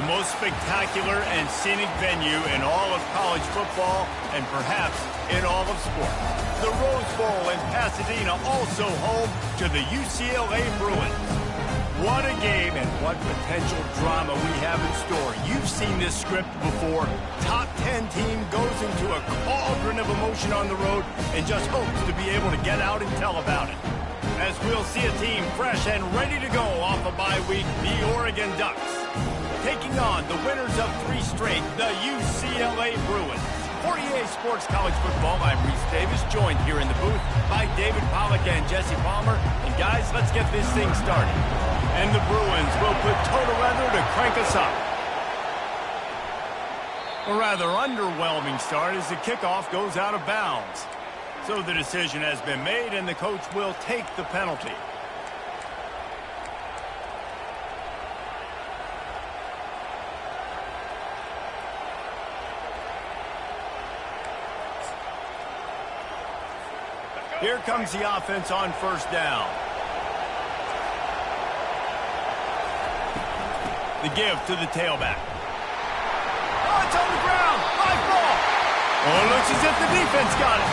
The most spectacular and scenic venue in all of college football and perhaps in all of sports. The Rose Bowl in Pasadena, also home to the UCLA Bruins. What a game and what potential drama we have in store. You've seen this script before. Top 10 team goes into a cauldron of emotion on the road and just hopes to be able to get out and tell about it. As we'll see a team fresh and ready to go off a bye week, the Oregon Ducks. Taking on the winners of 3 straight, the UCLA Bruins. For EA Sports College Football, I'm Reese Davis, joined here in the booth by David Pollack and Jesse Palmer. And guys, let's get this thing started. And the Bruins will put total weather to crank us up. A rather underwhelming start as the kickoff goes out of bounds. So the decision has been made and the coach will take the penalty. Here comes the offense on first down. The give to the tailback. Oh, it's on the ground. High ball. Oh, it looks as if the defense got it.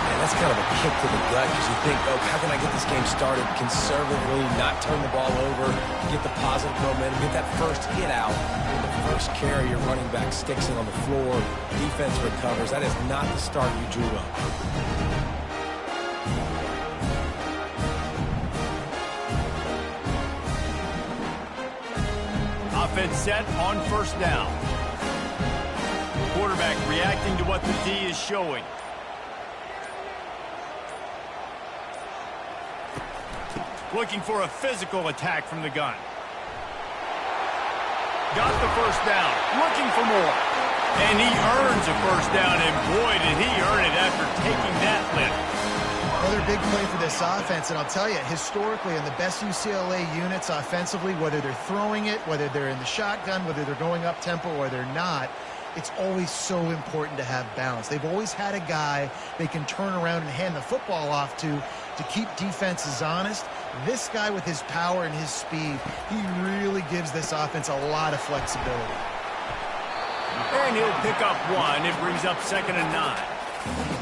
Man, that's kind of a kick to the gut because you think, oh, how can I get this game started conservatively, not turn the ball over, get the positive momentum, get that first hit out. And the first carry, your running back sticks it on the floor. Defense recovers. That is not the start you drew up. Offense set on first down. Quarterback reacting to what the D is showing. Looking for a physical attack from the gun. Got the first down. Looking for more. And he earns a first down, and boy, did he earn it after taking that lift. Another big play for this offense, and I'll tell you, historically, in the best UCLA units offensively, whether they're throwing it, whether they're in the shotgun, whether they're going up-tempo or they're not, it's always so important to have balance. They've always had a guy they can turn around and hand the football off to keep defenses honest. This guy with his power and his speed, he really gives this offense a lot of flexibility. And he'll pick up 1. It brings up 2nd and 9.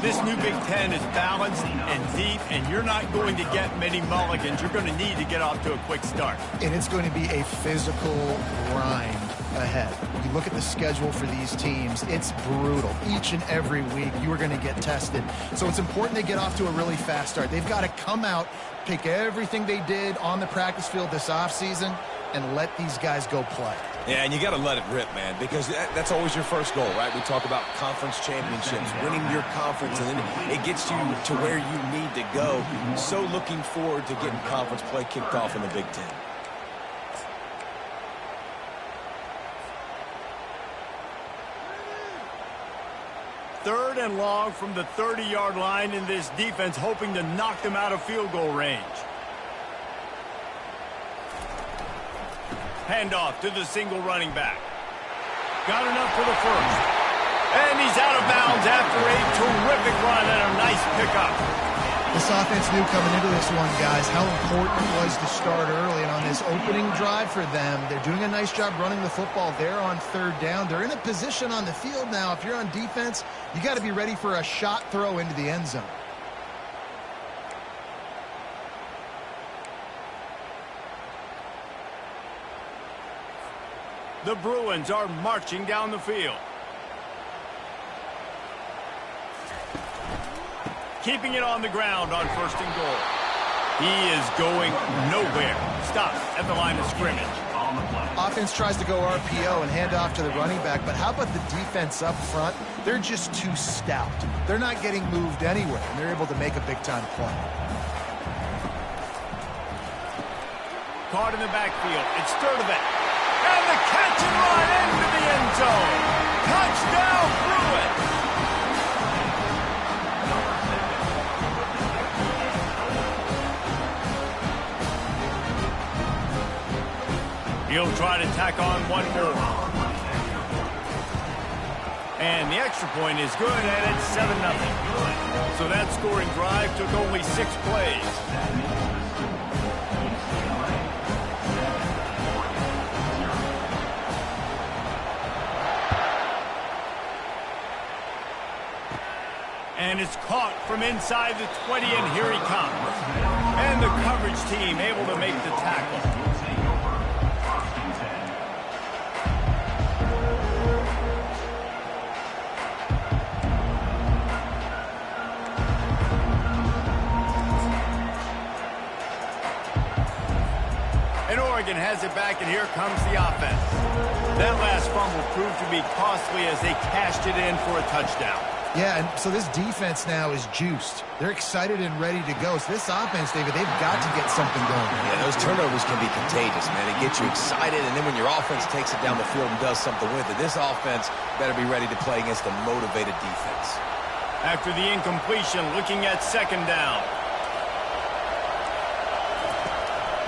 This new Big Ten is balanced and deep, and you're not going to get many mulligans. You're going to need to get off to a quick start. And it's going to be a physical grind ahead. You look at the schedule for these teams, it's brutal. Each and every week, you are going to get tested. So it's important they get off to a really fast start. They've got to come out, pick everything they did on the practice field this offseason, and let these guys go play. Yeah, and you got to let it rip, man, because that's always your first goal, right? We talk about conference championships, winning your conference, and then it gets you to where you need to go. So looking forward to getting conference play kicked off in the Big Ten. Third and long from the 30-yard line, in this defense hoping to knock them out of field goal range. Handoff to the single running back. Got enough for the first. And he's out of bounds after a terrific run and a nice pickup. This offense knew coming into this one, guys, how important it was to start early. And on this opening drive for them, they're doing a nice job running the football there on 3rd down. They're in a position on the field now. If you're on defense, you got to be ready for a shot throw into the end zone. The Bruins are marching down the field. Keeping it on the ground on 1st and goal. He is going nowhere. Stops at the line of scrimmage. Offense tries to go RPO and hand off to the running back, but how about the defense up front? They're just too stout. They're not getting moved anywhere, and they're able to make a big-time play. Caught in the backfield. It's Sturdivant. And the catch and run into the end zone. Touchdown, Bruins. He'll try to tack on one more. And the extra point is good, and it's 7-0. So that scoring drive took only 6 plays. And it's caught from inside the 20, and here he comes. And the coverage team able to make the tackle. And Oregon has it back, and here comes the offense. That last fumble proved to be costly as they cashed it in for a touchdown. Yeah, and so this defense now is juiced. They're excited and ready to go. So this offense, David, they've got to get something going. Yeah, those turnovers can be contagious, man. They get you excited, and then when your offense takes it down the field and does something with it, this offense better be ready to play against a motivated defense. After the incompletion, looking at second down.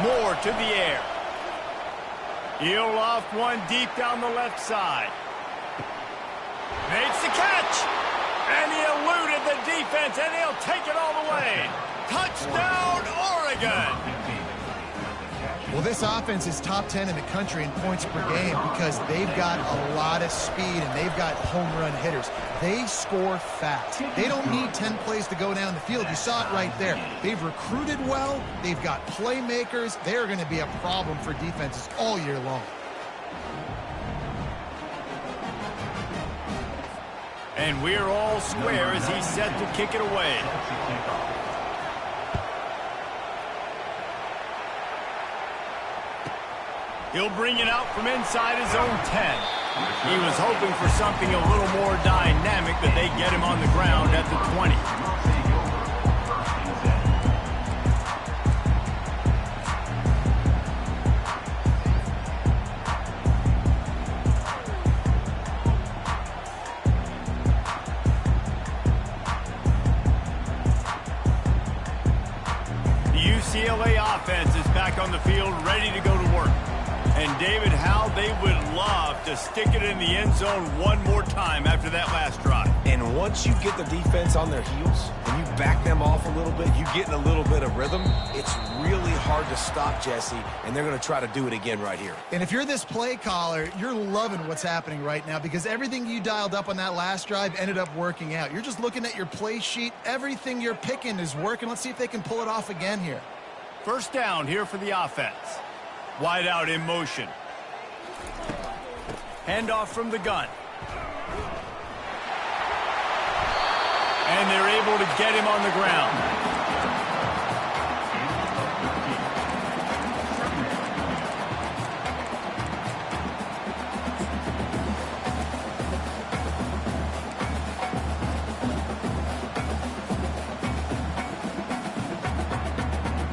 Moore to the air. He'll loft one deep down the left side. Makes the catch. And he eluded the defense, and he'll take it all the way. Touchdown, Oregon! Well, this offense is top 10 in the country in points per game because they've got a lot of speed and they've got home run hitters. They score fast. They don't need 10 plays to go down the field. You saw it right there. They've recruited well. They've got playmakers. They're going to be a problem for defenses all year long. And we're all square as he's set to kick it away. He'll bring it out from inside his own 10. He was hoping for something a little more dynamic, but they get him on the ground at the 20. UCLA offense is back on the field, ready to go to work. And David, how they would love to stick it in the end zone one more time after that last drive. And once you get the defense on their heels and you back them off a little bit, you get in a little bit of rhythm, it's really hard to stop, Jesse, and they're going to try to do it again right here. And if you're this play caller, you're loving what's happening right now because everything you dialed up on that last drive ended up working out. You're just looking at your play sheet. Everything you're picking is working. Let's see if they can pull it off again here. First down here for the offense. Wide out in motion. Handoff from the gun. And they're able to get him on the ground.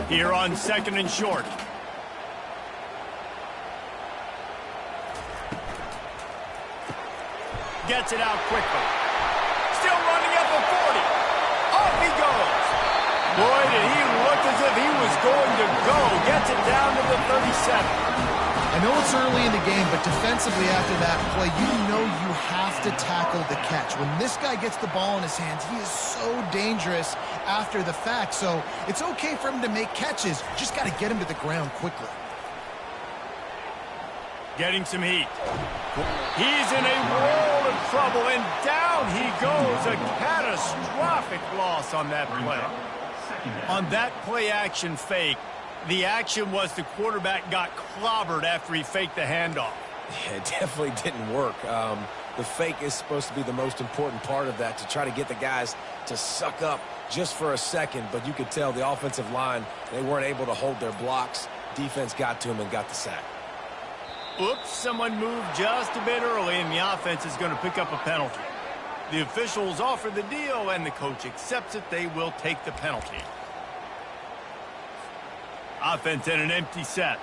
Here on second and short. Gets it out quickly. Still running at the 40. Off he goes. Boy, did he look as if he was going to go. Gets it down to the 37. I know it's early in the game, but defensively after that play, you know you have to tackle the catch. When this guy gets the ball in his hands, he is so dangerous after the fact. So it's okay for him to make catches. You just got to get him to the ground quickly. Getting some heat. He's in a world of trouble, and down he goes. A catastrophic loss on that play. On that play action fake, the action was the quarterback got clobbered after he faked the handoff. Yeah, it definitely didn't work. The fake is supposed to be the most important part of that, to try to get the guys to suck up just for a second. But you could tell the offensive line, they weren't able to hold their blocks. Defense got to him and got the sack. Oops, someone moved just a bit early, and the offense is going to pick up a penalty. The officials offer the deal, and the coach accepts it. They will take the penalty. Offense in an empty set.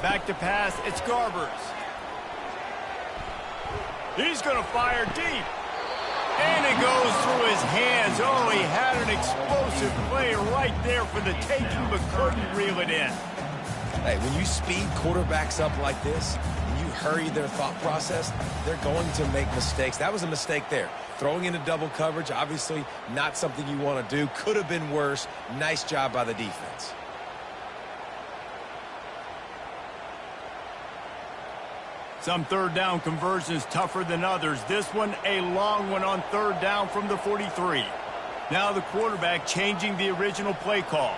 Back to pass, it's Garbers. He's going to fire deep. And it goes through his hands. Oh, he had an explosive play right there for the taking, but couldn't reel it in. Hey, when you speed quarterbacks up like this, and you hurry their thought process, they're going to make mistakes. That was a mistake there. Throwing into double coverage, obviously not something you want to do. Could have been worse. Nice job by the defense. Some third down conversions tougher than others. This one a long one on third down from the 43. Now the quarterback changing the original play call.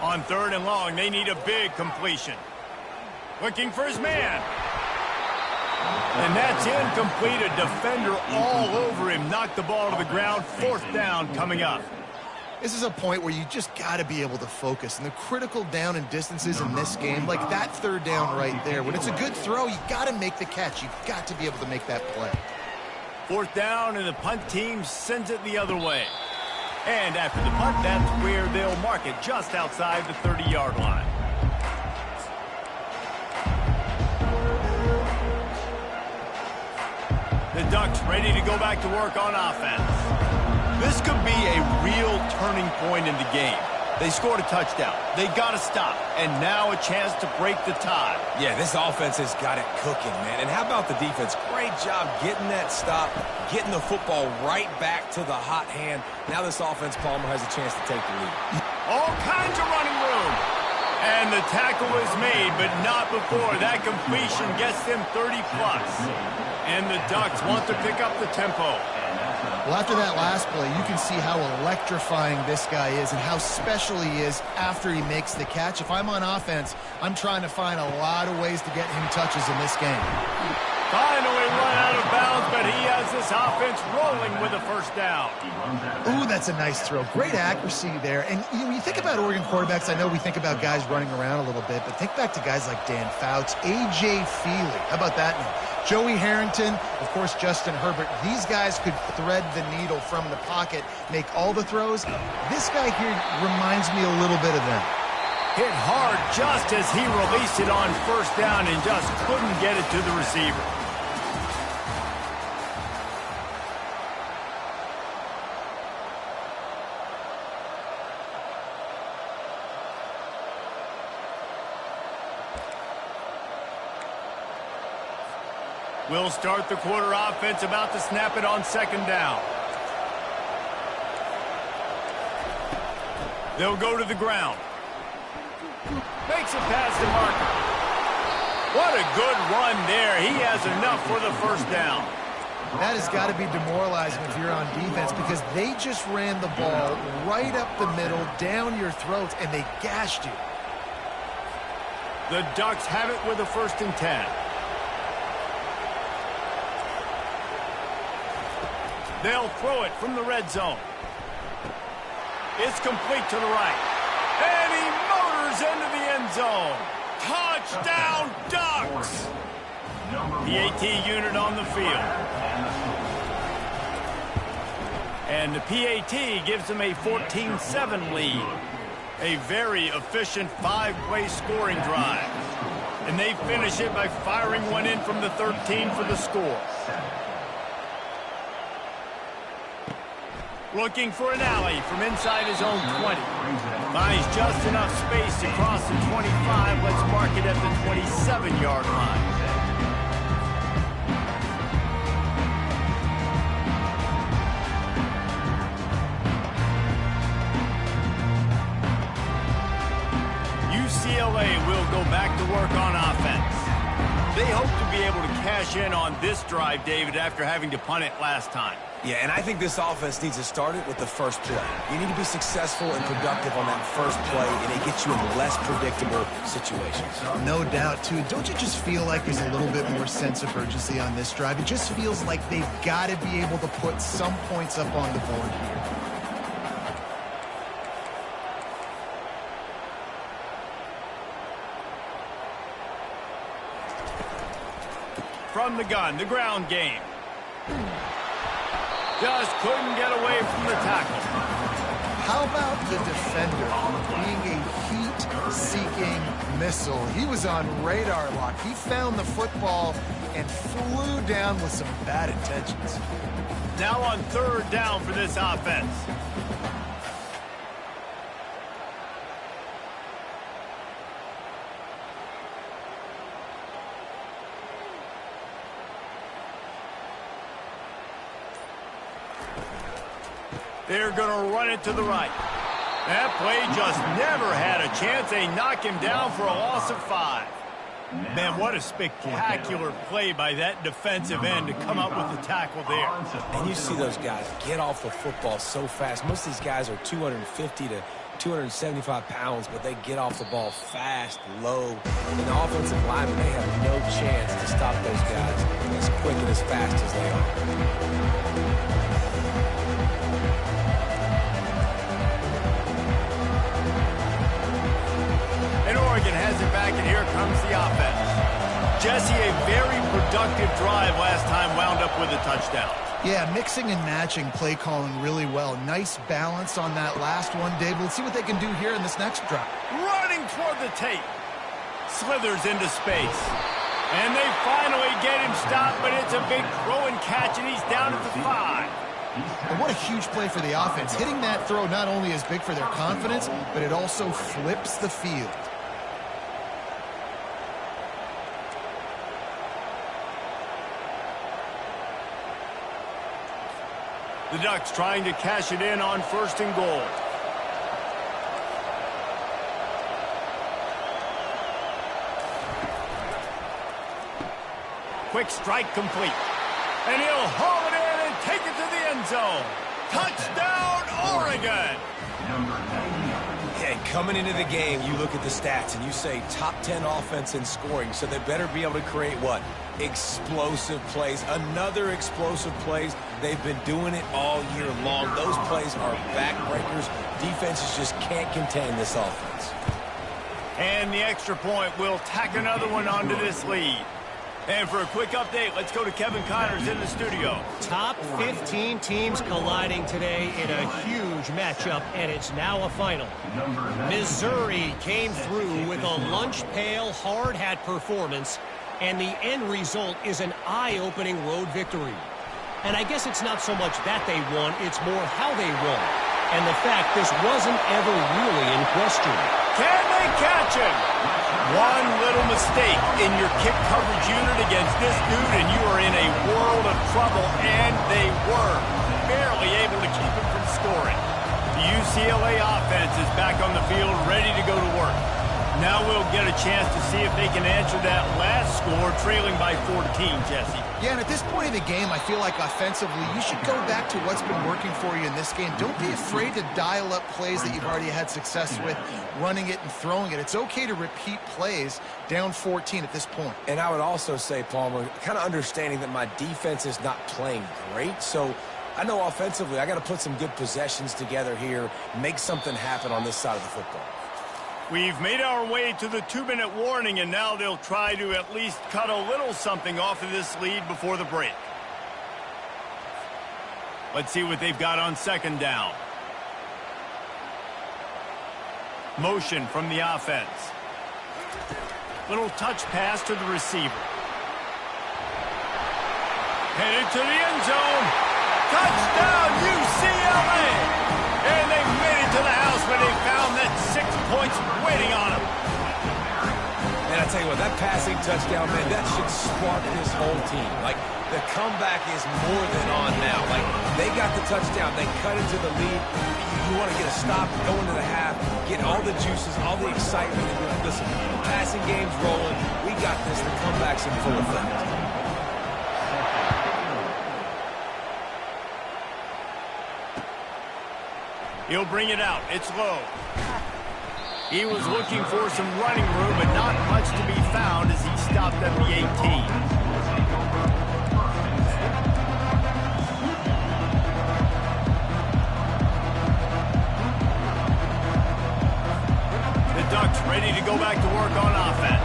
On third and long, they need a big completion. Looking for his man. And that's incomplete. A defender all over him. Knocked the ball to the ground. Fourth down coming up. This is a point where you just got to be able to focus. And the critical down and distances in this game, like that third down right there, when it's a good throw, you got to make the catch. You've got to be able to make that play. Fourth down, and the punt team sends it the other way. And after the punt, that's where they'll mark it, just outside the 30-yard line. The Ducks ready to go back to work on offense. This could be a real turning point in the game. They scored a touchdown. They got to stop. And now a chance to break the tie. Yeah, this offense has got it cooking, man. And how about the defense? Great job getting that stop, getting the football right back to the hot hand. Now this offense, Palmer, has a chance to take the lead. All kinds of running room. And the tackle is made, but not before. That completion gets them 30-plus. And the Ducks want to pick up the tempo. Well, after that last play, you can see how electrifying this guy is and how special he is after he makes the catch. If I'm on offense, I'm trying to find a lot of ways to get him touches in this game. Finally run out of bounds, but he has this offense rolling with a first down. Ooh, that's a nice throw. Great accuracy there. And when you think about Oregon quarterbacks, I know we think about guys running around a little bit, but think back to guys like Dan Fouts, A.J. Feely. How about that name? Joey Harrington, of course, Justin Herbert. These guys could thread the needle from the pocket, make all the throws. This guy here reminds me a little bit of them. Hit hard just as he released it on first down and just couldn't get it to the receiver. We'll start the quarter offense, about to snap it on second down. They'll go to the ground. Makes a pass to Marker. What a good run there. He has enough for the first down. That has got to be demoralizing if you're on defense because they just ran the ball right up the middle, down your throats, and they gashed you. The Ducks have it with a 1st and 10. They'll throw it from the red zone. It's complete to the right. And he motors into the end zone. Touchdown, Ducks! PAT unit on the field. And the PAT gives them a 14-7 lead. A very efficient 5-play scoring drive. And they finish it by firing one in from the 13 for the score. Looking for an alley from inside his own 20. Finds just enough space to cross the 25. Let's mark it at the 27-yard line. UCLA will go back to work on offense. They hope to be able to cash in on this drive, David, after having to punt it last time. Yeah, and I think this offense needs to start it with the first play. You need to be successful and productive on that first play, and it gets you in less predictable situations. No doubt, too. Don't you just feel like there's a little bit more sense of urgency on this drive? It just feels like they've got to be able to put some points up on the board here. From the gun, the ground game. Just couldn't get away from the tackle. How about the defender being a heat-seeking missile? He was on radar lock. He found the football and flew down with some bad intentions. Now on 3rd down for this offense. They're going to run it to the right. That play just never had a chance. They knock him down for a loss of 5. Man, what a spectacular play by that defensive end to come up with the tackle there. And you see those guys get off the football so fast. Most of these guys are 250 to 275 pounds, but they get off the ball fast, low. And the offensive linemen, they have no chance to stop those guys as quick and as fast as they are. Oregon has it back, and here comes the offense. Jesse, a very productive drive last time, wound up with a touchdown. Yeah, mixing and matching play calling really well. Nice balance on that last one, Dave. Let's see what they can do here in this next drive. Running toward the tape. Slithers into space. And they finally get him stopped, but it's a big throw and catch, and he's down at the 5. And what a huge play for the offense. Hitting that throw not only is big for their confidence, but it also flips the field. The Ducks trying to cash it in on 1st and goal. Quick strike complete. And he'll haul it in and take it to the end zone. Touchdown, Oregon! Hey, coming into the game, you look at the stats and you say top 10 offense in scoring, so they better be able to create what? Explosive plays. Another explosive plays. They've been doing it all year long. Those plays are backbreakers. Defenses just can't contain this offense. And the extra point will tack another one onto this lead. And for a quick update, let's go to Kevin Connors in the studio. Top 15 teams colliding today in a huge matchup, and it's now a final. Missouri came through with a lunch pail hard hat performance, and the end result is an eye-opening road victory. And I guess it's not so much that they won, it's more how they won. And the fact this wasn't ever really in question. Can they catch him? One little mistake in your kick coverage unit against this dude, and you are in a world of trouble, and they were barely able to keep him from scoring. The UCLA offense is back on the field, ready to go to work. Now we'll get a chance to see if they can answer that last score, trailing by 14, Jesse. Yeah, and at this point of the game, I feel like offensively, you should go back to what's been working for you in this game. Don't be afraid to dial up plays that you've already had success with, running it and throwing it. It's okay to repeat plays down 14 at this point. And I would also say, Palmer, kind of understanding that my defense is not playing great, so I know offensively I got to put some good possessions together here, make something happen on this side of the football. We've made our way to the 2-minute warning, and now they'll try to at least cut a little something off of this lead before the break. Let's see what they've got on 2nd down. Motion from the offense. Little touch pass to the receiver. Headed to the end zone. Touchdown, UCLA! And they made it to the house where they found that 6 points waiting on them. And I tell you what, that passing touchdown, man, that should spark this whole team. Like, the comeback is more than on now. Like, they got the touchdown. They cut into the lead. You want to get a stop, go into the half, get all the juices, all the excitement. And be like, listen, the passing game's rolling. We got this. The comeback's in full effect. He'll bring it out. It's low. He was looking for some running room, but not much to be found as he stopped at the 18. The Ducks ready to go back to work on offense.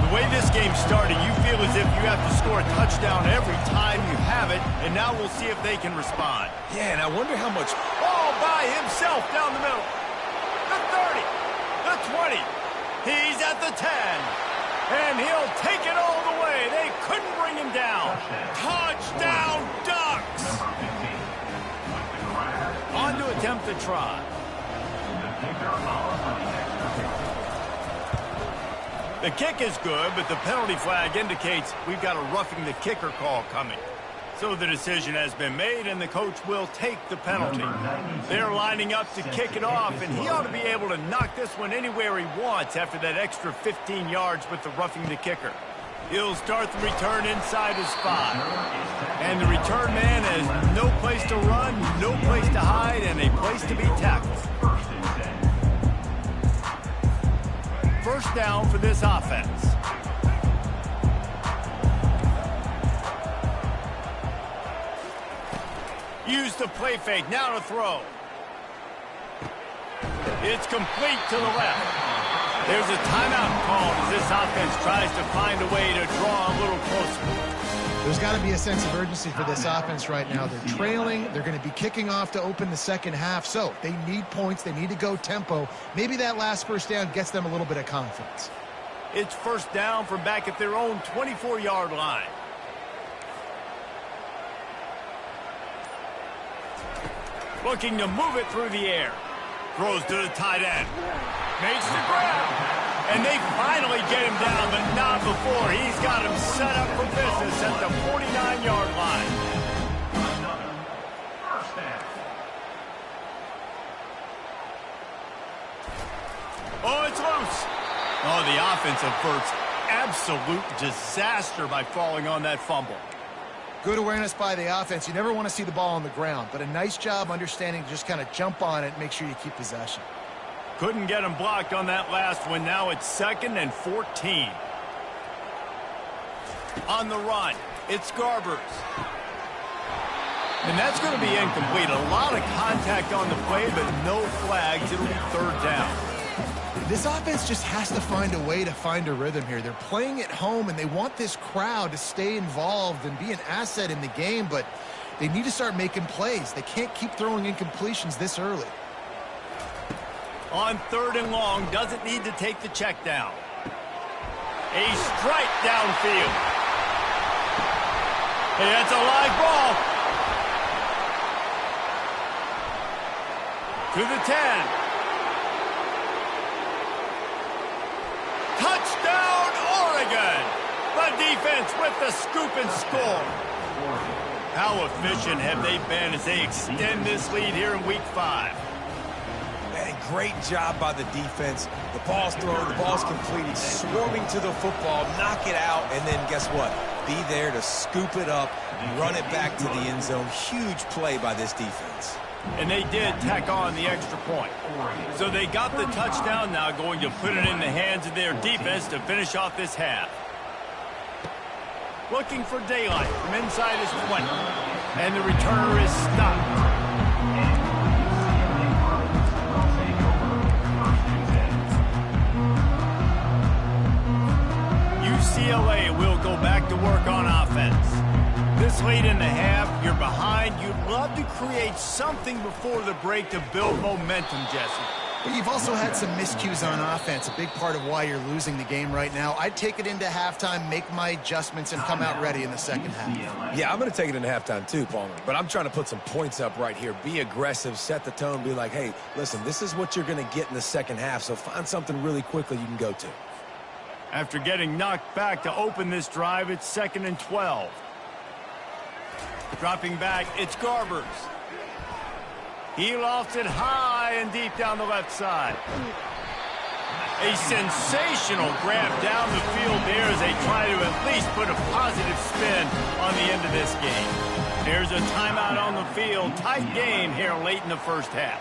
The way this game started, you feel as if you have to score a touchdown every time you have it, and now we'll see if they can respond. Yeah, and I wonder how much... All by himself down the middle. The 30, the 20. He's at the 10. And he'll take it all the way. They couldn't bring him down. Touchdown, Ducks! On to attempt the try. The kick is good, but the penalty flag indicates we've got a roughing the kicker call coming. So the decision has been made, and the coach will take the penalty. They're lining up to kick it off, and he ought to be able to knock this one anywhere he wants after that extra 15 yards with the roughing the kicker. He'll start the return inside his 5. And the return man has no place to run, no place to hide, and a place to be tackled. First down for this offense. Use the play fake, now to throw. It's complete to the left. There's a timeout called as this offense tries to find a way to draw a little closer. There's got to be a sense of urgency for this offense right now. They're trailing. They're going to be kicking off to open the second half. So they need points. They need to go tempo. Maybe that last first down gets them a little bit of confidence. It's first down from back at their own 24-yard line. Looking to move it through the air. Throws to the tight end. Makes the grab. And they finally get him down, but not before. He's got him set up for business at the 49-yard line. Oh, it's loose. Oh, the offense averts absolute disaster by falling on that fumble. Good awareness by the offense. You never want to see the ball on the ground, but a nice job understanding to just kind of jump on it and make sure you keep possession. Couldn't get him blocked on that last one. Now it's 2nd and 14. On the run, it's Garbers. And that's going to be incomplete. A lot of contact on the play, but no flags. It'll be 3rd down. This offense just has to find a way to find a rhythm here. They're playing at home, and they want this crowd to stay involved and be an asset in the game, but they need to start making plays. They can't keep throwing incompletions this early. On 3rd and long, doesn't need to take the check down. A strike downfield. Hey, that's a live ball. To the 10. Touchdown, Oregon! The defense with the scoop and score. How efficient have they been as they extend this lead here in Week 5? Man, great job by the defense. The ball's thrown, the ball's completed, swarming to the football, knock it out, and then guess what? Be there to scoop it up and run it back to the end zone. Huge play by this defense. And they did tack on the extra point. So they got the touchdown, now going to put it in the hands of their defense to finish off this half. Looking for daylight from inside his 20. And the returner is stopped. UCLA will go back to work on offense. This late in the half, you're behind. You'd love to create something before the break to build momentum, Jesse. But you've also had some miscues on offense, a big part of why you're losing the game right now. I'd take it into halftime, make my adjustments, and come out ready in the second half. Yeah, I'm going to take it into halftime too, Palmer. But I'm trying to put some points up right here. Be aggressive, set the tone, be like, hey, listen, this is what you're going to get in the second half, so find something really quickly you can go to. After getting knocked back to open this drive, it's 2nd and 12. Dropping back, it's Garbers. He lofts it high and deep down the left side. A sensational grab down the field there as they try to at least put a positive spin on the end of this game. There's a timeout on the field. Tight game here late in the first half.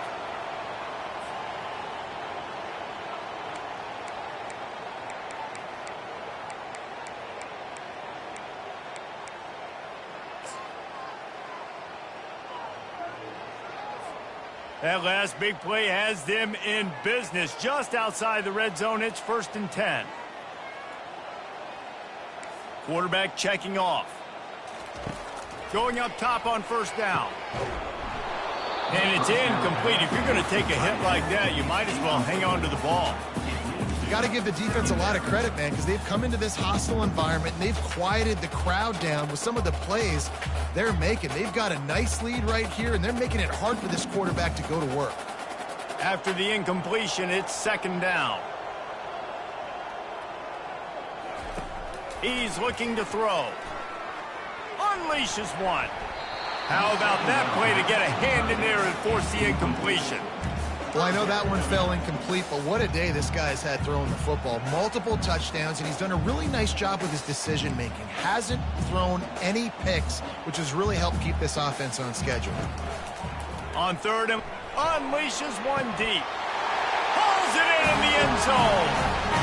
That last big play has them in business. Just outside the red zone, it's 1st and 10. Quarterback checking off. Going up top on 1st down. And it's incomplete. If you're going to take a hit like that, you might as well hang on to the ball. Got to give the defense a lot of credit, man, because they've come into this hostile environment and they've quieted the crowd down with some of the plays they're making. They've got a nice lead right here, and they're making it hard for this quarterback to go to work. After the incompletion, it's 2nd down. He's looking to throw. unleashes one. How about that play to get a hand in there and force the incompletion? Well, I know that one fell incomplete, but what a day this guy's had throwing the football. Multiple touchdowns, and he's done a really nice job with his decision-making. Hasn't thrown any picks, which has really helped keep this offense on schedule. On third and unleashes one deep. Pulls it in the end zone.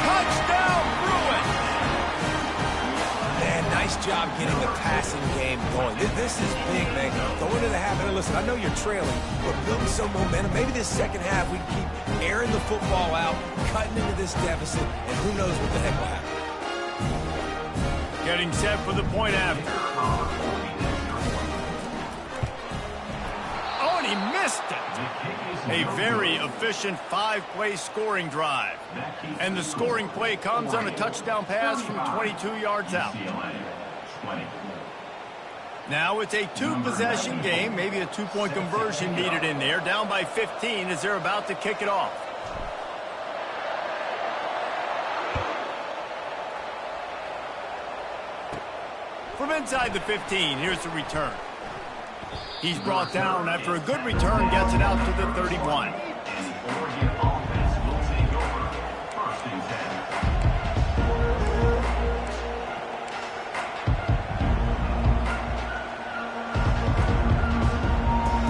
Touchdown, Bruins! Man, nice job getting the passing game going. This is big, man. Go into the half, and listen, I know you're trailing, but building some momentum. Maybe this second half we can keep airing the football out, cutting into this deficit, and who knows what the heck will happen. Getting set for the point after. Oh, and he missed it. A very efficient 5-play scoring drive. And the scoring play comes on a touchdown pass from 22 yards out. Now it's a 2-possession game, maybe a 2-point conversion needed in there. Down by 15 as they're about to kick it off. From inside the 15, here's the return. He's brought down after a good return, gets it out to the 31.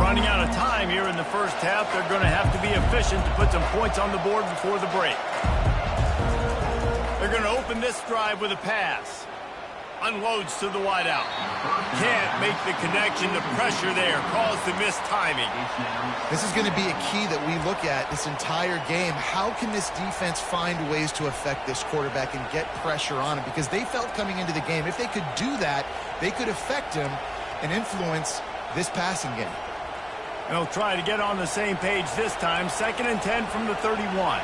Running out of time here in the first half. They're going to have to be efficient to put some points on the board before the break. They're going to open this drive with a pass. Unloads to the wideout. Can't make the connection. The pressure there caused the missed timing. This is going to be a key that we look at this entire game. How can this defense find ways to affect this quarterback and get pressure on him? Because they felt coming into the game, if they could do that, they could affect him and influence this passing game. They'll try to get on the same page this time. 2nd and 10 from the 31.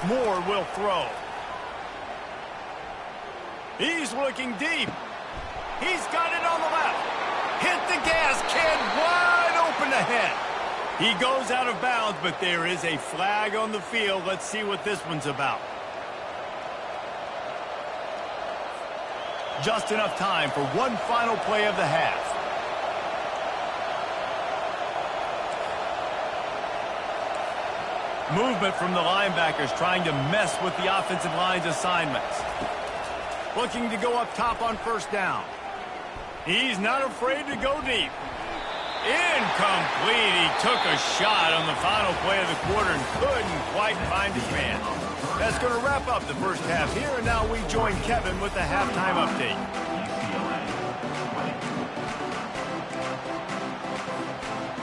Moore will throw. He's looking deep. He's got it on the left. Hit the gas, kid. Wide open ahead. He goes out of bounds, but there is a flag on the field. Let's see what this one's about. Just enough time for one final play of the half. Movement from the linebackers trying to mess with the offensive line's assignments. Looking to go up top on first down. He's not afraid to go deep. Incomplete. He took a shot on the final play of the quarter and couldn't quite find his man. That's going to wrap up the first half here, and now we join Kevin with the halftime update.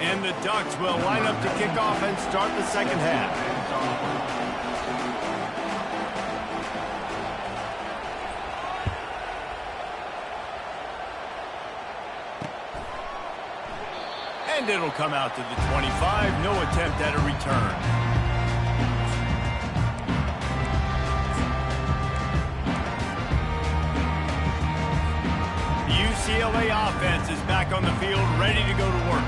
And the Ducks will line up to kick off and start the second half. And it'll come out to the 25. No attempt at a return. The UCLA offense is back on the field, ready to go to work.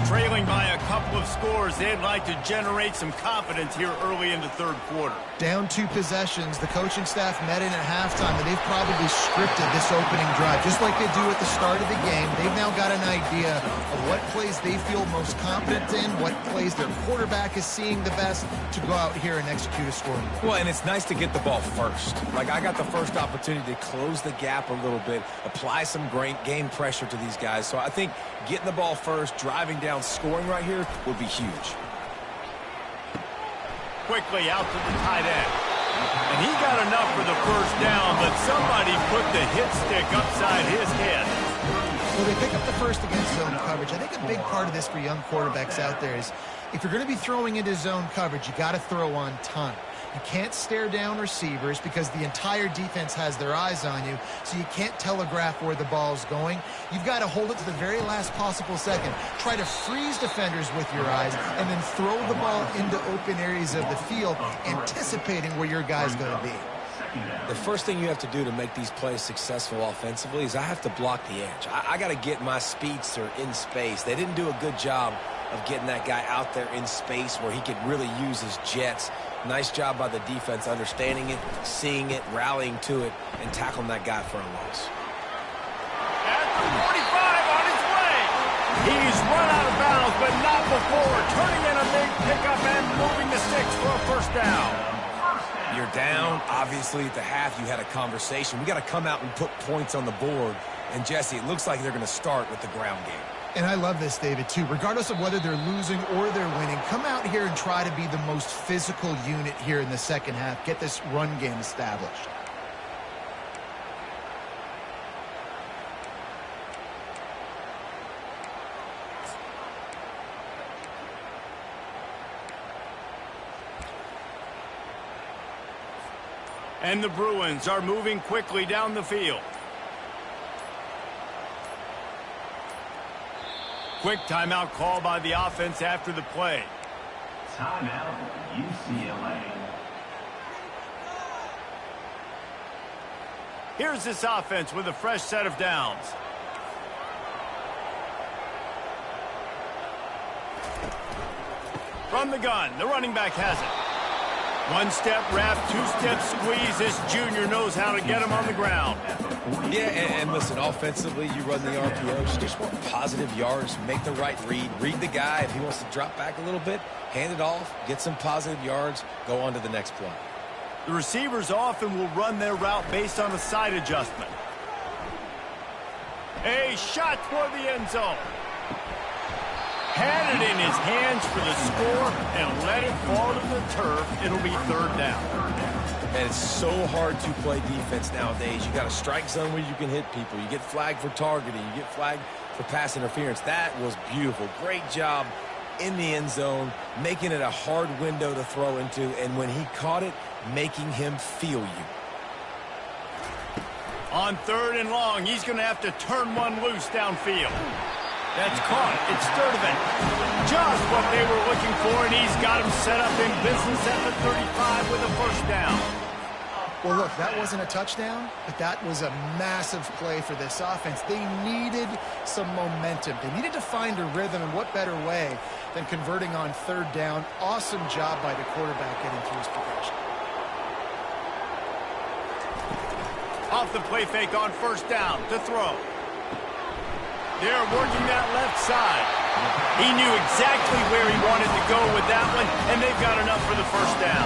Trailing by a couple of scores, they'd like to generate some confidence here early in the third quarter. Down 2 possessions, the coaching staff met in at halftime, and they've probably scripted this opening drive. Just like they do at the start of the game, they've now got an idea of what plays they feel most confident in, what plays their quarterback is seeing the best to go out here and execute a scoring. Well, and it's nice to get the ball first. Like, I got the first opportunity to close the gap a little bit, apply some great game pressure to these guys. So I think getting the ball first, driving down, scoring right here would be huge. Quickly out to the tight end. And he got enough for the first down, but somebody put the hit stick upside his head. Well, they pick up the first against zone coverage. I think a big part of this for young quarterbacks out there is if you're going to be throwing into zone coverage, you got to throw on time. You can't stare down receivers because the entire defense has their eyes on you, so you can't telegraph where the ball's going. You've got to hold it to the very last possible second. Try to freeze defenders with your eyes and then throw the ball into open areas of the field, anticipating where your guy's going to be. The first thing you have to do to make these plays successful offensively is I have to block the edge. I got to get my speedster in space. They didn't do a good job of getting that guy out there in space where he could really use his jets Nice job by the defense understanding it, seeing it, rallying to it, and tackling that guy for a loss. At the 45 on his way. He's run out of bounds, but not before. Turning in a big pickup and moving the sticks for a first down. You're down. Obviously, at the half, you had a conversation. We got to come out and put points on the board. And, Jesse, it looks like they're going to start with the ground game. And I love this, David, too. Regardless of whether they're losing or they're winning, come out here and try to be the most physical unit here in the second half. Get this run game established. And the Bruins are moving quickly down the field. Quick timeout call by the offense after the play. Timeout, UCLA. Here's this offense with a fresh set of downs. From the gun, the running back has it. One-step wrap, two-step squeeze. This junior knows how to get him on the ground. Yeah, and listen, offensively, you run the RPOs. You just want positive yards, make the right read the guy. If he wants to drop back a little bit, hand it off, get some positive yards, go on to the next play. The receivers often will run their route based on a side adjustment. A shot for the end zone. Had it in his hands for the score and let it fall to the turf. It'll be third down. And it's so hard to play defense nowadays. You got a strike zone where you can hit people. You get flagged for targeting. You get flagged for pass interference. That was beautiful. Great job in the end zone, making it a hard window to throw into. And when he caught it, making him feel you. On third and long, he's going to have to turn one loose downfield. That's caught. It's Sturdivant. Just what they were looking for, and he's got him set up in business at the 35 with a first down. Well, look, that wasn't a touchdown, but that was a massive play for this offense. They needed some momentum. They needed to find a rhythm, and what better way than converting on third down. Awesome job by the quarterback getting through his progression. Off the play fake on first down to throw. They're working that left side. He knew exactly where he wanted to go with that one, and they've got enough for the first down.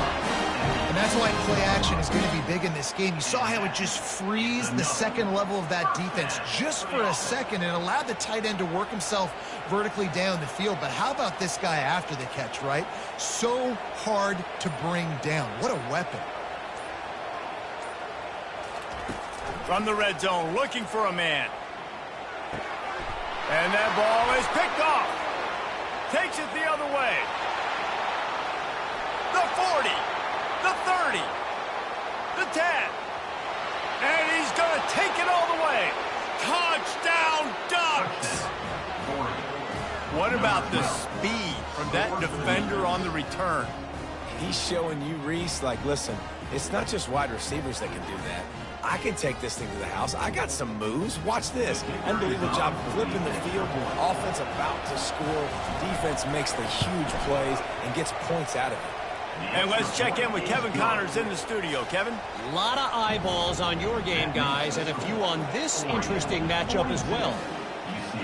And that's why play action is going to be big in this game. You saw how it just freezed the second level of that defense just for a second and allowed the tight end to work himself vertically down the field. But how about this guy after the catch, right? So hard to bring down. What a weapon. From the red zone, looking for a man. And that ball is picked off. Takes it the other way. The 40. The 30. The 10. And he's going to take it all the way. Touchdown, Ducks. What about the speed from that defender on the return? He's showing you, Reese, like, listen, it's not just wide receivers that can do that. I can take this thing to the house. I got some moves. Watch this. Unbelievable job flipping the field. Offense about to score. Defense makes the huge plays and gets points out of it. And let's check in with Kevin Connors in the studio. Kevin? A lot of eyeballs on your game, guys, and a few on this interesting matchup as well.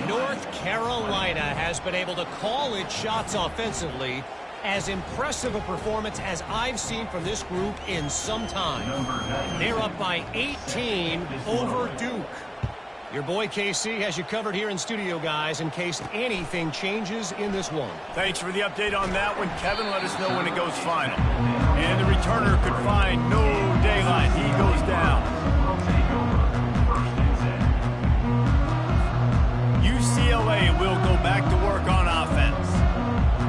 North Carolina has been able to call its shots offensively. As impressive a performance as I've seen from this group in some time. They're up by 18 over Duke. Your boy KC has you covered here in studio, guys, in case anything changes in this one. Thanks for the update on that one, Kevin. Let us know when it goes final. And the returner could find no daylight. He goes down. UCLA will go back to work on offense.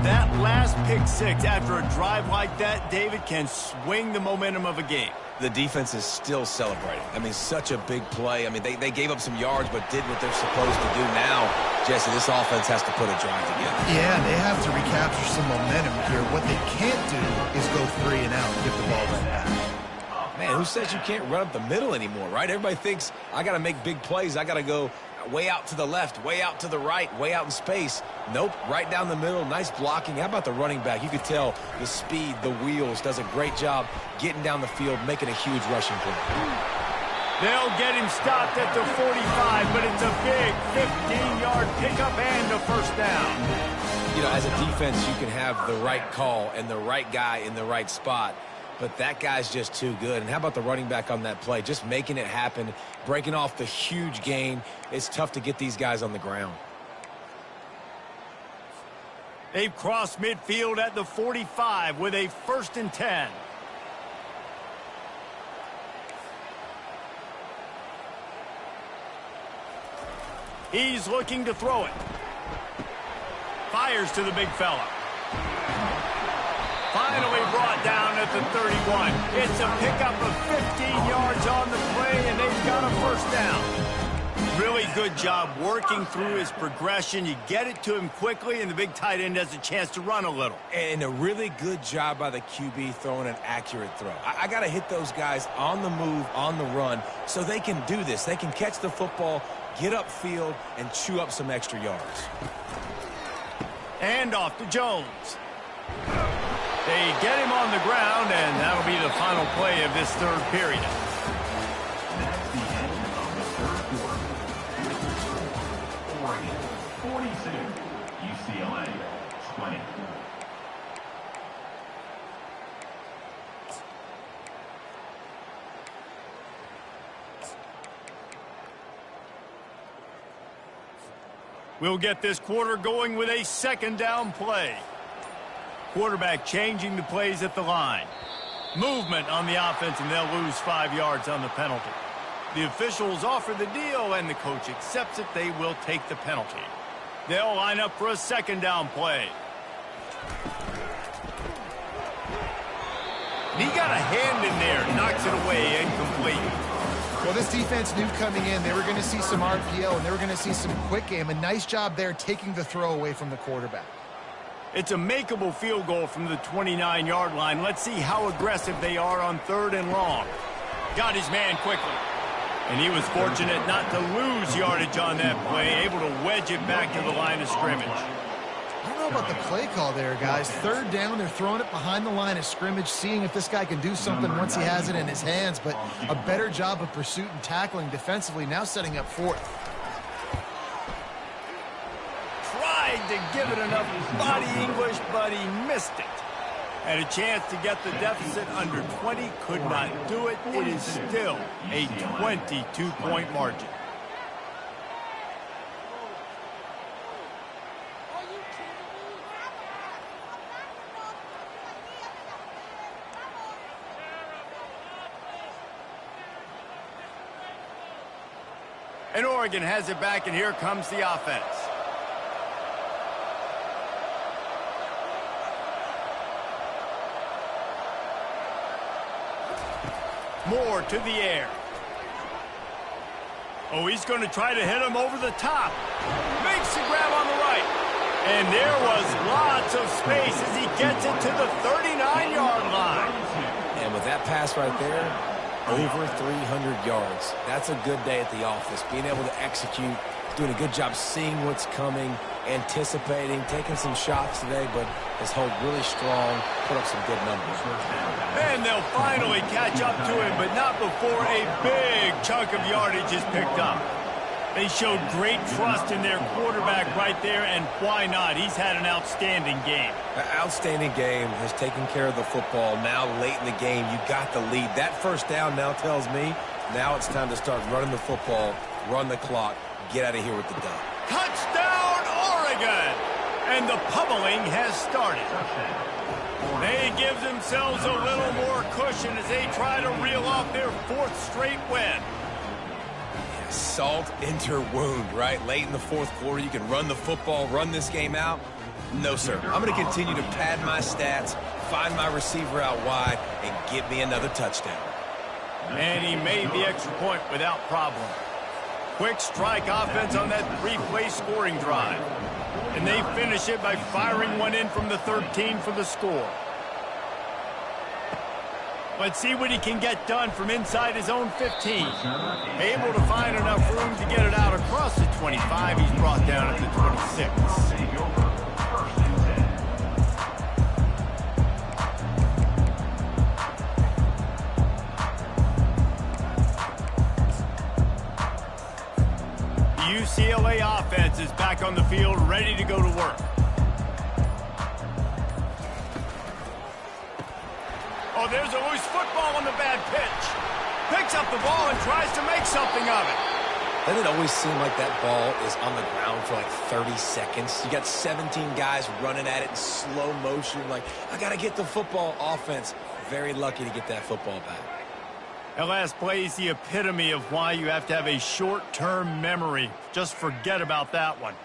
That last pick six after a drive like that, David, can swing the momentum of a game. The defense is still celebrating. I mean, such a big play. I mean, they gave up some yards but did what they're supposed to do now. Jesse, this offense has to put a drive together. Yeah, they have to recapture some momentum here. What they can't do is go 3 and out and give the ball right back. Man, who says you can't run up the middle anymore, right? Everybody thinks, I got to make big plays. I got to go way out to the left, way out to the right, way out in space. Nope, right down the middle. Nice blocking. How about the running back? You could tell the speed, the wheels, does a great job getting down the field, making a huge rushing play. They'll get him stopped at the 45, but it's a big 15-yard pickup and a first down. You know, as a defense, you can have the right call and the right guy in the right spot, but that guy's just too good. And how about the running back on that play? Just making it happen, breaking off the huge gain. It's tough to get these guys on the ground. They've crossed midfield at the 45 with a 1st and 10. He's looking to throw it. Fires to the big fella. Finally brought down at the 31. It's a pickup of 15 yards on the play, and they've got a first down. Really good job working through his progression. You get it to him quickly, and the big tight end has a chance to run a little. And a really good job by the QB throwing an accurate throw. I got to hit those guys on the move, on the run, so they can do this. They can catch the football, get upfield, and chew up some extra yards. And off to Jones. They get him on the ground, and that'll be the final play of this third period. That's the end of the third quarter. Oregon, 42. UCLA, 20. We'll get this quarter going with a 2nd down play. Quarterback changing the plays at the line. Movement on the offense, and they'll lose 5 yards on the penalty. The officials offer the deal, and the coach accepts it. They will take the penalty. They'll line up for a 2nd down play. And he got a hand in there, knocks it away, incomplete. Well, this defense knew coming in they were going to see some RPO and they were going to see some quick game. A nice job there taking the throw away from the quarterback. It's a makeable field goal from the 29-yard line. Let's see how aggressive they are on 3rd and long. Got his man quickly. And he was fortunate not to lose yardage on that play, able to wedge it back to the line of scrimmage. I don't know about the play call there, guys. 3rd down, they're throwing it behind the line of scrimmage, seeing if this guy can do something once he has it in his hands, but a better job of pursuit and tackling defensively, now setting up 4th. Tried to give it enough body English, but he missed it. Had a chance to get the deficit under 20, could not do it. It is still a 22-point margin. And Oregon has it back, and here comes the offense. Moore to the air. Oh, he's going to try to hit him over the top. Makes the grab on the right. And there was lots of space as he gets it to the 39-yard line. And with that pass right there, over 300 yards. That's a good day at the office. Being able to execute, doing a good job seeing what's coming, anticipating, taking some shots today, but his hold really strong, put up some good numbers. And they'll finally catch up to him, but not before a big chunk of yardage is picked up. They showed great trust in their quarterback right there, and why not? He's had an outstanding game. An outstanding game, has taken care of the football. Now late in the game, you got the lead. That first down now tells me now it's time to start running the football, run the clock, get out of here with the dub. Touchdown, Oregon! And the pummeling has started. They give themselves a little more cushion as they try to reel off their 4th straight win. Salt into wound, right? Late in the 4th quarter, you can run the football, run this game out. No, sir. I'm going to continue to pad my stats, find my receiver out wide, and get me another touchdown. And he made the extra point without problem. Quick strike offense on that 3-play scoring drive. And they finish it by firing one in from the 13 for the score. Let's see what he can get done from inside his own 15. Able to find enough room to get it out across the 25. He's brought down at the 26. The UCLA offense is back on the field, ready to go to work. Oh, there's a loose football on the bad pitch. Picks up the ball and tries to make something of it. Doesn't it always seem like that ball is on the ground for like 30 seconds? You got 17 guys running at it in slow motion. Like, I got to get the football. Offense, very lucky to get that football back. That last play is the epitome of why you have to have a short-term memory. Just forget about that one.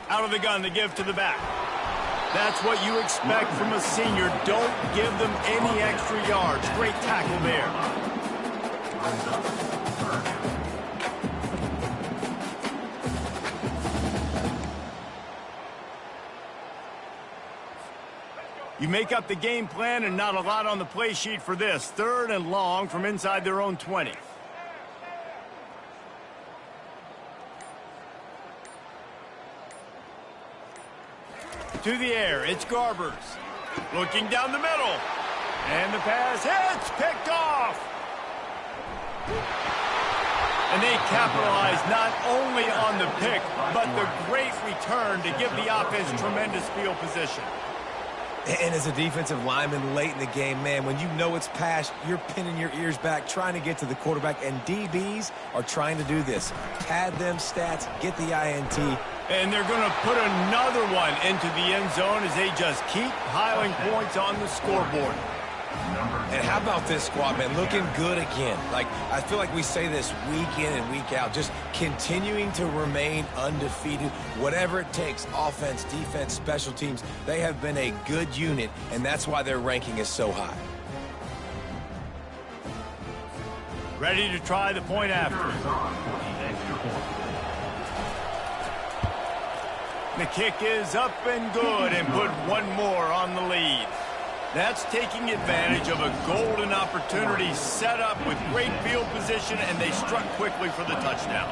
Out of the gun to give to the back. That's what you expect from a senior. Don't give them any extra yards. Great tackle there. You make up the game plan and not a lot on the play sheet for this. 3rd and long from inside their own 20. To the air, it's Garbers. Looking down the middle. And the pass hits, picked off. And they capitalize not only on the pick, but the great return to give the offense tremendous field position. And as a defensive lineman late in the game, man, when you know it's passed, you're pinning your ears back, trying to get to the quarterback, and DBs are trying to do this. Pad them stats, get the INT. And they're going to put another one into the end zone as they just keep piling points on the scoreboard. And how about this squad, man? Looking good again. Like, I feel like we say this week in and week out, just continuing to remain undefeated. Whatever it takes, offense, defense, special teams, they have been a good unit, and that's why their ranking is so high. Ready to try the point after. The kick is up and good, and put one more on the lead. That's taking advantage of a golden opportunity set up with great field position, and they struck quickly for the touchdown.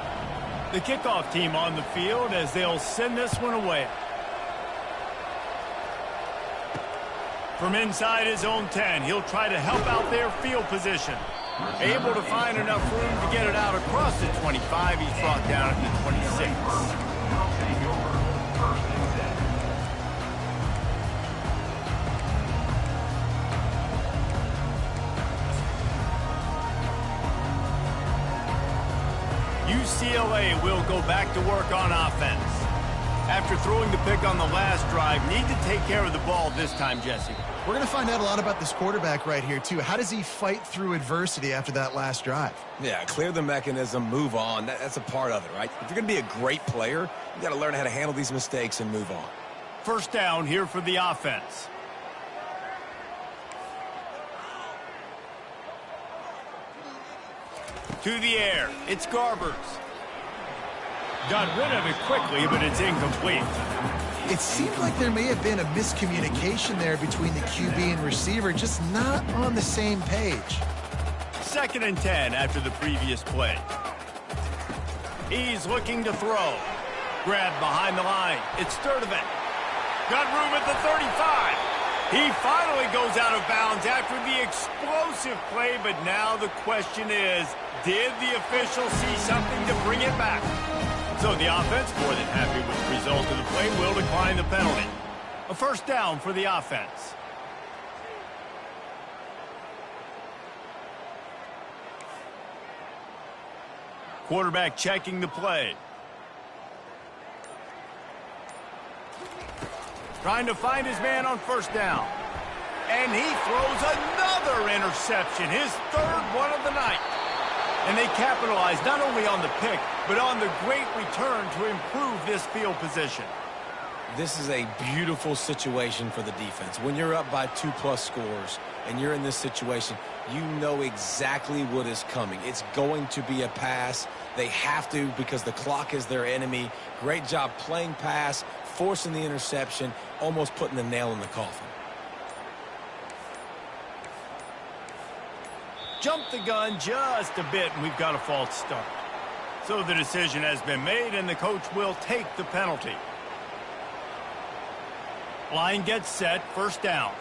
The kickoff team on the field as they'll send this one away. From inside his own 10, he'll try to help out their field position. Able to find enough room to get it out across the 25. He's brought down at the 26. UCLA will go back to work on offense. After throwing the pick on the last drive, need to take care of the ball this time, Jesse. We're going to find out a lot about this quarterback right here, too. How does he fight through adversity after that last drive? Yeah, clear the mechanism, move on. That's a part of it, right? If you're going to be a great player, you got to learn how to handle these mistakes and move on. First down here for the offense. To the air, it's Garbers. Got rid of it quickly, but it's incomplete. It seemed like there may have been a miscommunication there between the QB and receiver, just not on the same page. 2nd and 10 after the previous play. He's looking to throw. Grabbed behind the line. It's Sturdivant. Got room at the 35. He finally goes out of bounds after the explosive play, but now the question is, did the official see something to bring it back? So the offense, more than happy with the result of the play, will decline the penalty. A first down for the offense. Quarterback checking the play. Trying to find his man on first down. And he throws another interception, his 3rd one of the night. And they capitalize not only on the pick, but on the great return to improve this field position. This is a beautiful situation for the defense. When you're up by 2+ scores and you're in this situation, you know exactly what is coming. It's going to be a pass. They have to because the clock is their enemy. Great job playing pass, forcing the interception, almost putting the nail in the coffin. Jumped the gun just a bit, and we've got a false start. So the decision has been made, and the coach will take the penalty. Line gets set, first down.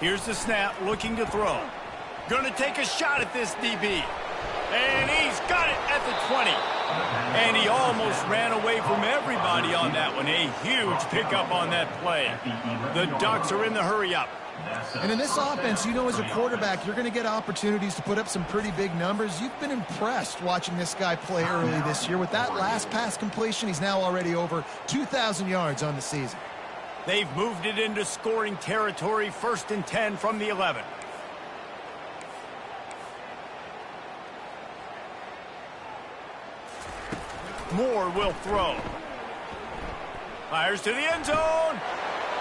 Here's the snap, looking to throw. Gonna take a shot at this DB. And he's got it at the 20. And he almost ran away from everybody on that one. A huge pickup on that play. The Ducks are in the hurry-up. And in this offense, you know as a quarterback, you're going to get opportunities to put up some pretty big numbers. You've been impressed watching this guy play early this year. With that last pass completion, he's now already over 2,000 yards on the season. They've moved it into scoring territory, 1st and 10 from the 11. Moore will throw. Fires to the end zone.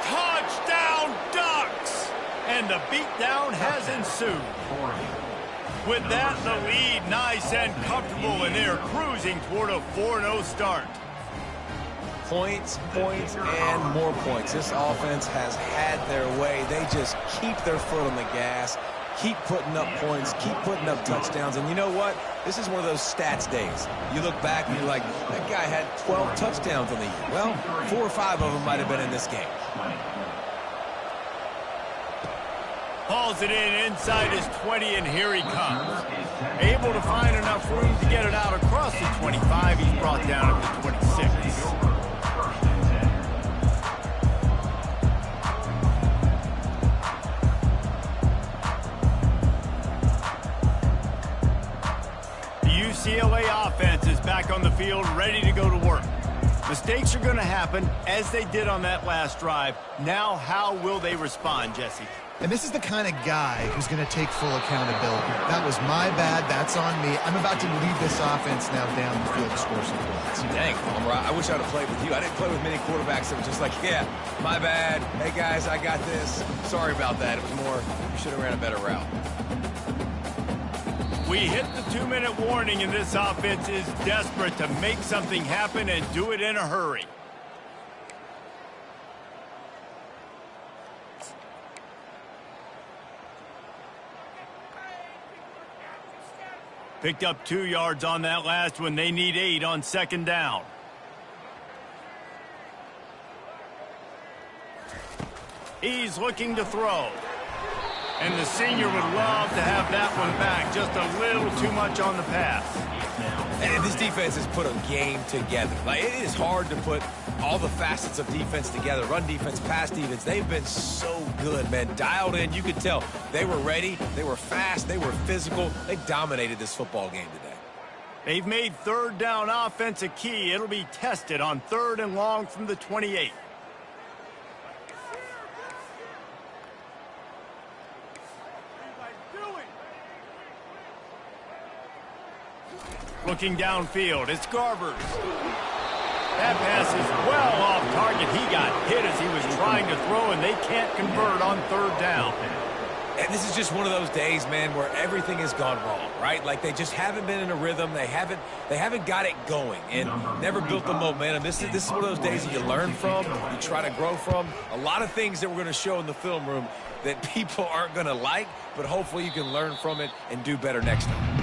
Touchdown, Ducks! And the beatdown has ensued. With that, the lead nice and comfortable, and they're cruising toward a 4-0 start. Points, points, and more points. This offense has had their way. They just keep their foot on the gas, keep putting up points, keep putting up touchdowns. And you know what? This is one of those stats days. You look back and you're like, that guy had 12 touchdowns on the year. Well, 4 or 5 of them might have been in this game. Hauls it in inside his 20, and here he comes. Able to find enough room to get it out across the 25. He's brought down at the 26. UCLA offense is back on the field, ready to go to work. Mistakes are going to happen, as they did on that last drive. Now, how will they respond, Jesse? And this is the kind of guy who's going to take full accountability. That was my bad. That's on me. I'm about to lead this offense now down the field to score some points. Dang, I wish I'd have played with you. I didn't play with many quarterbacks that were just like, yeah, my bad. Hey, guys, I got this. Sorry about that. It was more, you should have ran a better route. We hit the 2-minute warning, and this offense is desperate to make something happen and do it in a hurry. Picked up 2 yards on that last one. They need 8 on 2nd down. He's looking to throw. And the senior would love to have that one back. Just a little too much on the pass. And this defense has put a game together. Like, it is hard to put all the facets of defense together. Run defense, pass defense. They've been so good, man. Dialed in. You could tell they were ready. They were fast. They were physical. They dominated this football game today. They've made 3rd down offense a key. It'll be tested on 3rd and long from the 28. Looking downfield, it's Garvers. That pass is well off target. He got hit as he was trying to throw, and they can't convert on 3rd down. And this is just one of those days, man, where everything has gone wrong, right? Like, they just haven't been in a rhythm. They haven't got it going and never built the momentum. This is one of those days that you learn from, you try to grow from. A lot of things that we're going to show in the film room that people aren't going to like, but hopefully you can learn from it and do better next time.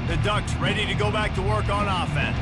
The Ducks ready to go back to work on offense.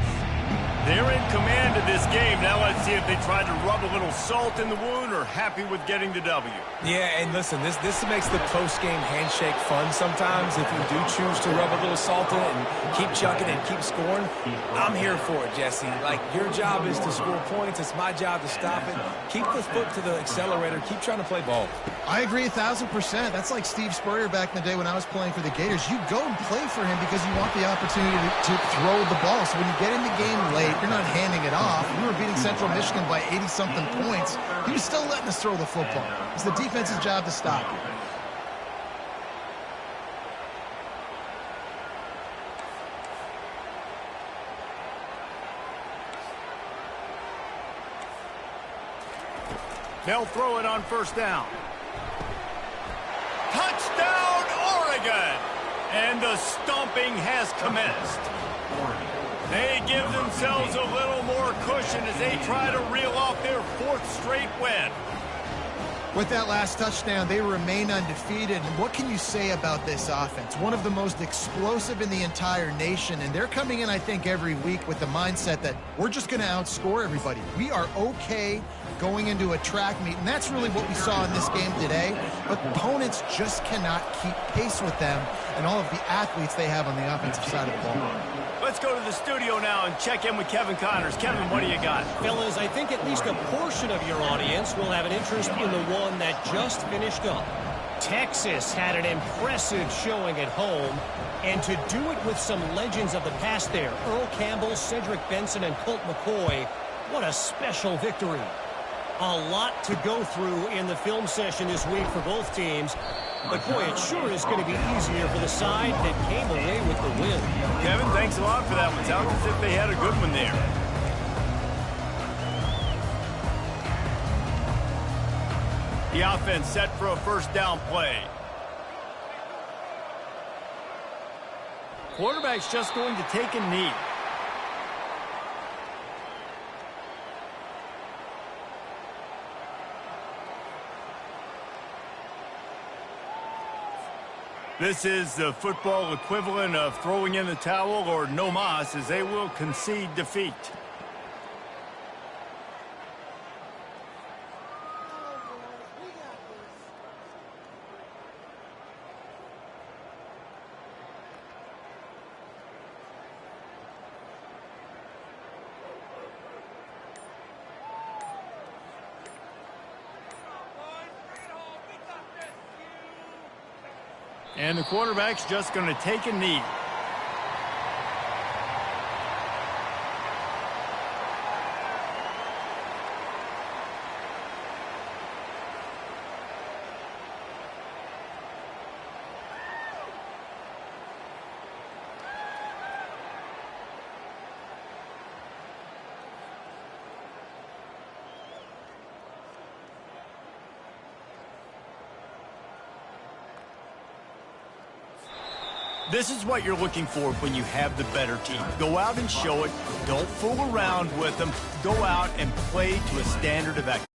They're in command of this game. Now let's see if they try to rub a little salt in the wound or happy with getting the W. Yeah, and listen, this makes the post-game handshake fun sometimes. If you do choose to rub a little salt in it and keep chucking and keep scoring, I'm here for it, Jesse. Like, your job is to score points. It's my job to stop it. Keep the foot to the accelerator. Keep trying to play ball. I agree 1,000%. That's like Steve Spurrier back in the day when I was playing for the Gators. You go and play for him because you want the opportunity to throw the ball. So when you get in the game late, you're not handing it off. We were beating Central Michigan by 80-something points. He was still letting us throw the football. It's the defense's job to stop it. They'll throw it on first down. Touchdown, Oregon! And the stomping has commenced. They give themselves a little more cushion as they try to reel off their 4th straight win. With that last touchdown, they remain undefeated. And what can you say about this offense? One of the most explosive in the entire nation. And they're coming in, I think, every week with the mindset that we're just going to outscore everybody. We are okay going into a track meet. And that's really what we saw in this game today. But opponents just cannot keep pace with them and all of the athletes they have on the offensive side of the ball. Let's go to the studio now and check in with Kevin Connors. Kevin, what do you got? Fellas, I think at least a portion of your audience will have an interest in the one that just finished up. Texas had an impressive showing at home, and to do it with some legends of the past there, Earl Campbell, Cedric Benson, and Colt McCoy, what a special victory. A lot to go through in the film session this week for both teams. But, boy, it sure is going to be easier for the side that came away with the win. Kevin, thanks a lot for that one. Sounds as if they had a good one there. The offense set for a first down play. Quarterback's just going to take a knee. This is the football equivalent of throwing in the towel or no mas, as they will concede defeat. And the quarterback's just going to take a knee. This is what you're looking for when you have the better team. Go out and show it. Don't fool around with them. Go out and play to a standard of excellence.